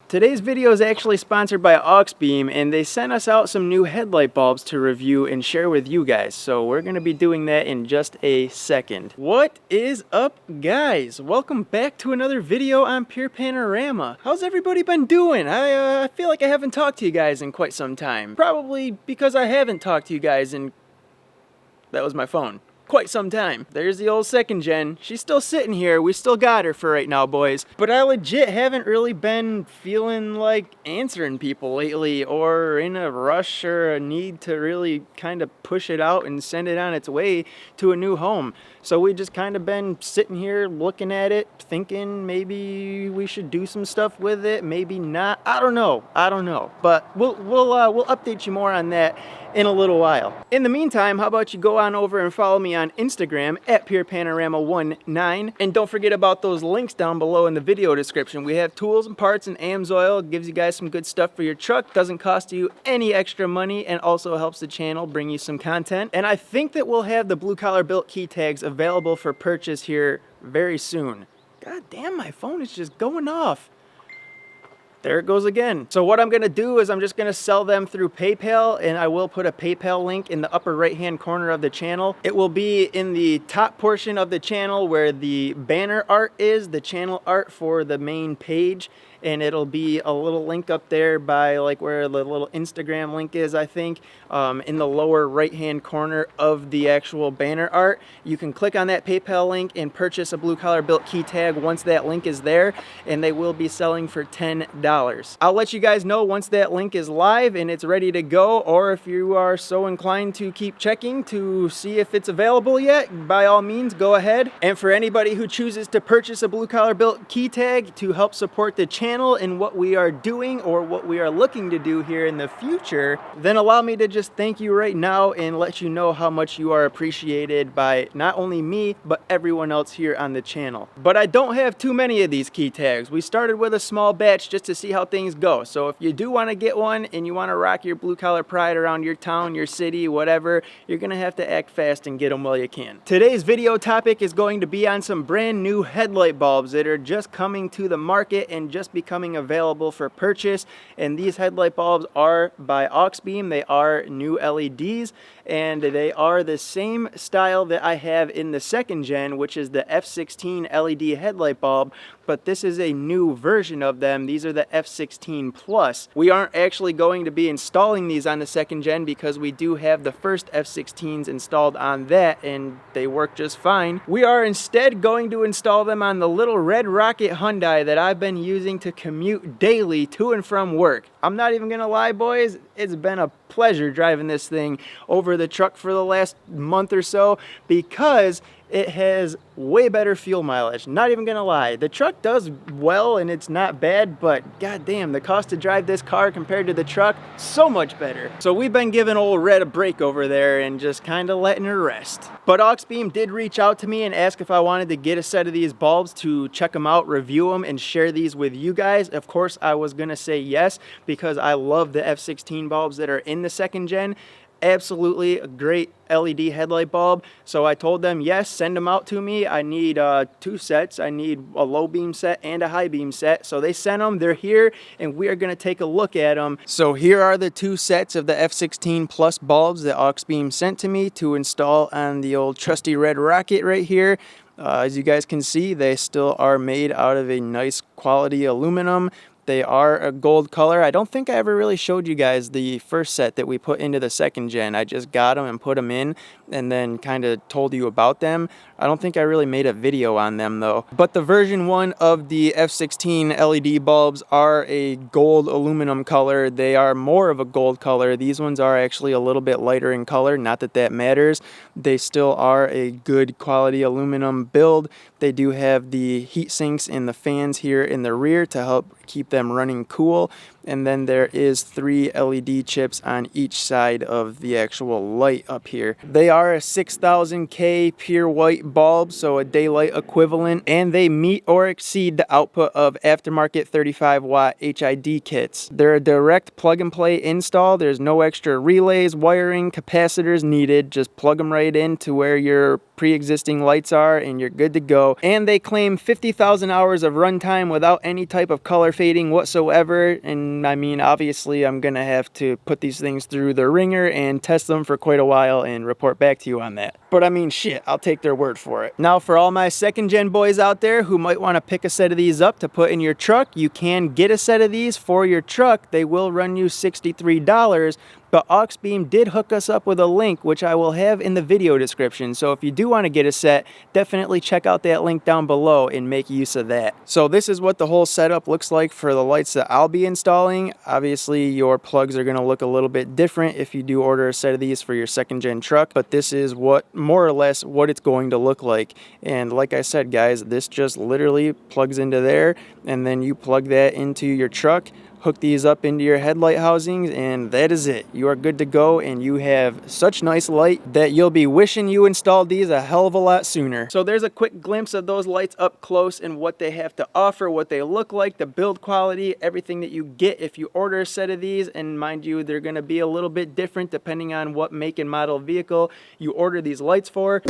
Today's video is actually sponsored by Auxbeam, and they sent us out some new headlight bulbs to review and share with you guys. So we're going to be doing that in just a second. What is up, guys? Welcome back to another video on Pure Panorama. How's everybody been doing? I feel like I haven't talked to you guys in quite some time. Probably because I haven't talked to you guys in... That was my phone. Quite some time. There's the old second gen. She's still sitting here. We still got her for right now, boys. But I legit haven't really been feeling like answering people lately, or in a rush or a need to really kind of push it out and send it on its way to a new home. So we just kind of been sitting here looking at it, thinking maybe we should do some stuff with it, maybe not. I don't know. But we'll update you more on that in a little while. In the meantime, how about you go on over and follow me on Instagram at PurePanorama19, and don't forget about those links down below in the video description. We have tools and parts and Amsoil. Gives you guys some good stuff for your truck, doesn't cost you any extra money, and also helps the channel bring you some content. And I think that we'll have the blue collar built key tags available for purchase here very soon. God damn, my phone is just going off. There it goes again. So what I'm going to do is I'm just going to sell them through PayPal, and I will put a PayPal link in the upper right hand corner of the channel. It will be in the top portion of the channel where the banner art is, the channel art for the main page. And it'll be a little link up there by like where the little Instagram link is, I think, in the lower right hand corner of the actual banner art. You can click on that PayPal link and purchase a blue collar built key tag once that link is there, and they will be selling for $10. I'll let you guys know once that link is live and it's ready to go, or if you are so inclined to keep checking to see if it's available yet, by all means go ahead. And for anybody who chooses to purchase a blue collar built key tag to help support the channel and what we are doing or what we are looking to do here in the future, then allow me to just thank you right now and let you know how much you are appreciated by not only me but everyone else here on the channel. But I don't have too many of these key tags. We started with a small batch just to see how things go. So if you do want to get one and you want to rock your blue collar pride around your town, your city, whatever, you're gonna have to act fast and get them while you can. Today's video topic is going to be on some brand new headlight bulbs that are just coming to the market and just becoming available for purchase. And these headlight bulbs are by Auxbeam. They are new LEDs, and they are the same style that I have in the second gen, which is the F16 LED headlight bulb, but this is a new version of them. These are the F16 Plus. We aren't actually going to be installing these on the second gen because we do have the first F16s installed on that and they work just fine. We are instead going to install them on the little red rocket Hyundai that I've been using to commute daily to and from work. I'm not even gonna lie, boys, it's been a pleasure driving this thing over the truck for the last month or so because it has way better fuel mileage. Not even gonna lie. The truck does well and it's not bad, but goddamn, the cost to drive this car compared to the truck, so much better. So we've been giving old Red a break over there and just kind of letting her rest. But Auxbeam did reach out to me and ask if I wanted to get a set of these bulbs to check them out, review them, and share these with you guys. Of course, I was gonna say yes because I love the F16 bulbs that are in the second gen. Absolutely a great LED headlight bulb. So I told them, yes, send them out to me. I need 2 sets. I need a low beam set and a high beam set. So they sent them, they're here, and we are going to take a look at them. So here are the 2 sets of the F16 Plus bulbs that Auxbeam sent to me to install on the old trusty red rocket right here. As you guys can see, they still are made out of a nice quality aluminum. They are a gold color. I don't think I ever really showed you guys the first set that we put into the second gen. I just got them and put them in and then kind of told you about them. I don't think I really made a video on them though. But the version 1 of the F16 LED bulbs are a gold aluminum color. They are more of a gold color. These ones are actually a little bit lighter in color. Not that that matters. They still are a good quality aluminum build. They do have the heat sinks and the fans here in the rear to help keep them running cool. and then there is 3 LED chips on each side of the actual light up here. They are a 6000K pure white bulb, so a daylight equivalent, and they meet or exceed the output of aftermarket 35 watt HID kits. They're a direct plug and play install. There's no extra relays, wiring, capacitors needed. Just plug them right in to where your pre-existing lights are and you're good to go. And they claim 50,000 hours of runtime without any type of color fading whatsoever. And I mean, obviously I'm gonna have to put these things through the ringer and test them for quite a while and report back to you on that. But I mean, shit, I'll take their word for it. Now, for all my second gen boys out there who might want to pick a set of these up to put in your truck, you can get a set of these for your truck. They will run you $63. But Auxbeam did hook us up with a link, which I will have in the video description. So if you do want to get a set, definitely check out that link down below and make use of that. So this is what the whole setup looks like for the lights that I'll be installing. Obviously, your plugs are going to look a little bit different if you do order a set of these for your second gen truck. But this is what, more or less, what it's going to look like. And like I said, guys, this just literally plugs into there, and then you plug that into your truck, hook these up into your headlight housings, and that is it. You are good to go, and you have such nice light that you'll be wishing you installed these a hell of a lot sooner. So there's a quick glimpse of those lights up close and what they have to offer, what they look like, the build quality, everything that you get if you order a set of these. And mind you, they're going to be a little bit different depending on what make and model vehicle you order these lights for.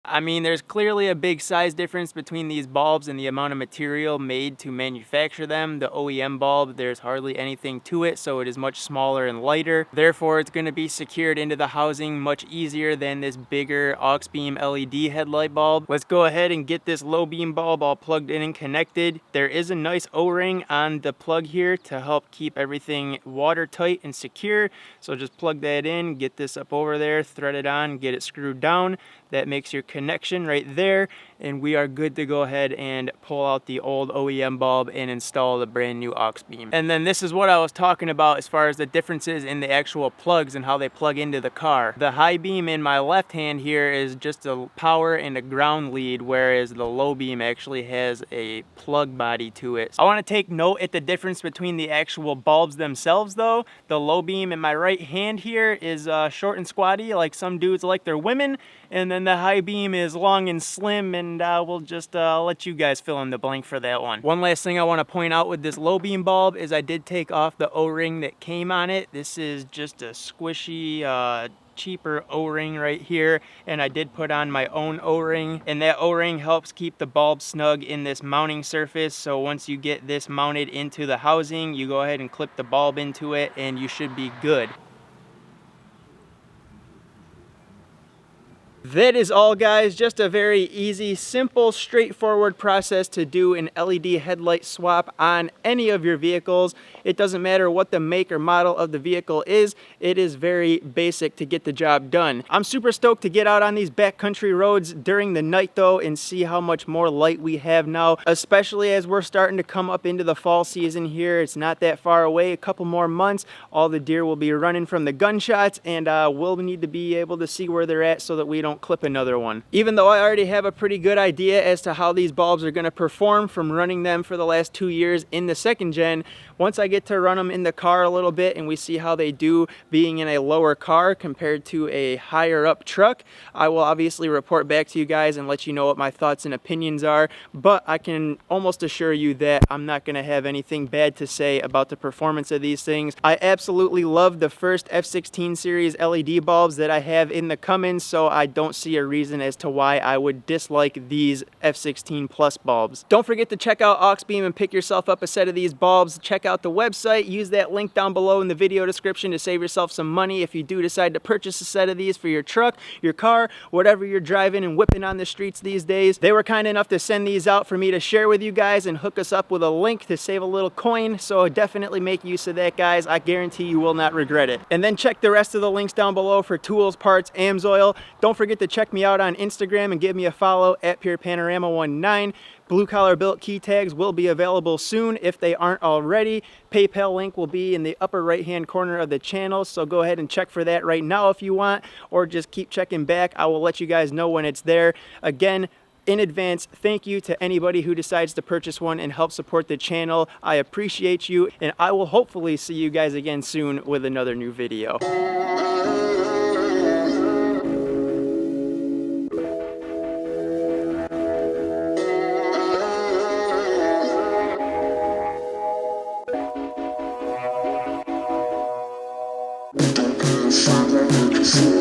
I mean, there's clearly a big size difference between these bulbs and the amount of material made to manufacture them. The OEM bulb, there's hardly anything to it, so it is much smaller and lighter. Therefore, it's going to be secured into the housing much easier than this bigger Auxbeam LED headlight bulb. Let's go ahead and get this low beam bulb all plugged in and connected. There is a nice O-ring on the plug here to help keep everything watertight and secure. So just plug that in, get this up over there, thread it on, get it screwed down. That makes your connection right there, and we are good to go ahead and pull out the old OEM bulb and install the brand new Auxbeam. And then this is what I was talking about as far as the differences in the actual plugs and how they plug into the car. The high beam in my left hand here is just a power and a ground lead, whereas the low beam actually has a plug body to it. I want to take note at the difference between the actual bulbs themselves though. The low beam in my right hand here is short and squatty, like some dudes like their women, and then the high beam is long and slim, and we'll just let you guys fill in the blank for that one. One last thing I want to point out with this low beam bulb is I did take off the O-ring that came on it. This is just a squishy, cheaper O-ring right here, and I did put on my own O-ring, and that O-ring helps keep the bulb snug in this mounting surface. So once you get this mounted into the housing, you go ahead and clip the bulb into it and you should be good. That is all, guys. Just a very easy, simple, straightforward process to do an LED headlight swap on any of your vehicles. It doesn't matter what the make or model of the vehicle is. It is very basic to get the job done. I'm super stoked to get out on these backcountry roads during the night though and see how much more light we have now, especially as we're starting to come up into the fall season here. It's not that far away, a couple more months. All the deer will be running from the gunshots, and we'll need to be able to see where they're at so that we don't clip another one. Even though I already have a pretty good idea as to how these bulbs are going to perform from running them for the last 2 years in the second gen, once I get to run them in the car a little bit and we see how they do being in a lower car compared to a higher up truck, I will obviously report back to you guys and let you know what my thoughts and opinions are. But I can almost assure you that I'm not going to have anything bad to say about the performance of these things. I absolutely love the first F16 series LED bulbs that I have in the Cummins, so I don't don't see a reason as to why I would dislike these F16 Plus bulbs. Don't forget to check out Auxbeam and pick yourself up a set of these bulbs. Check out the website, use that link down below in the video description to save yourself some money if you do decide to purchase a set of these for your truck, your car, whatever you're driving and whipping on the streets these days. They were kind enough to send these out for me to share with you guys and hook us up with a link to save a little coin, so definitely make use of that, guys. I guarantee you will not regret it. And then check the rest of the links down below for tools, parts, Amsoil. Don't forget to check me out on Instagram and give me a follow at PurePanorama19. Blue collar built key tags will be available soon if they aren't already. PayPal link will be in the upper right hand corner of the channel, so go ahead and check for that right now if you want, or just keep checking back. I will let you guys know when it's there. Again, in advance, thank you to anybody who decides to purchase one and help support the channel. I appreciate you, and I will hopefully see you guys again soon with another new video. Father,